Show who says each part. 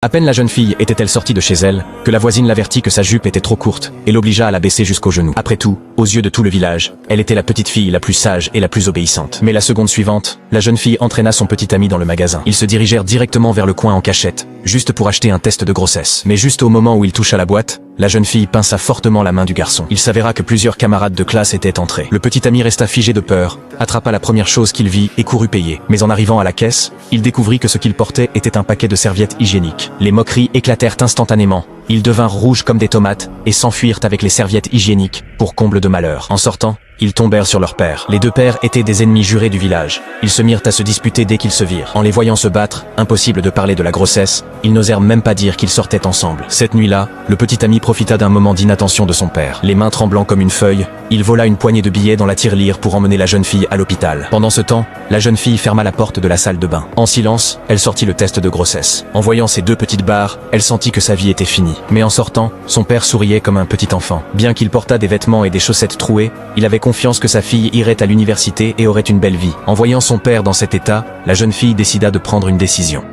Speaker 1: À peine la jeune fille était-elle sortie de chez elle, que la voisine l'avertit que sa jupe était trop courte, et l'obligea à la baisser jusqu'aux genoux. Après tout, aux yeux de tout le village, elle était la petite fille la plus sage et la plus obéissante. Mais la seconde suivante, la jeune fille entraîna son petit ami dans le magasin. Ils se dirigèrent directement vers le coin en cachette, juste pour acheter un test de grossesse. Mais juste au moment où il toucha la boîte, la jeune fille pinça fortement la main du garçon. Il s'avéra que plusieurs camarades de classe étaient entrés. Le petit ami resta figé de peur, attrapa la première chose qu'il vit et courut payer. Mais en arrivant à la caisse, il découvrit que ce qu'il portait était un paquet de serviettes hygiéniques. Les moqueries éclatèrent instantanément. Ils devinrent rouges comme des tomates et s'enfuirent avec les serviettes hygiéniques, pour comble de malheur. En sortant, ils tombèrent sur leur père. Les deux pères étaient des ennemis jurés du village. Ils se mirent à se disputer dès qu'ils se virent. En les voyant se battre, impossible de parler de la grossesse, ils n'osèrent même pas dire qu'ils sortaient ensemble. Cette nuit-là, le petit ami profita d'un moment d'inattention de son père. Les mains tremblant comme une feuille, il vola une poignée de billets dans la tirelire pour emmener la jeune fille à l'hôpital. Pendant ce temps, la jeune fille ferma la porte de la salle de bain. En silence, elle sortit le test de grossesse. En voyant ces deux petites barres, elle sentit que sa vie était finie. Mais en sortant, son père souriait comme un petit enfant. Bien qu'il portât des vêtements et des chaussettes trouées, il avait confiance que sa fille irait à l'université et aurait une belle vie. En voyant son père dans cet état, la jeune fille décida de prendre une décision.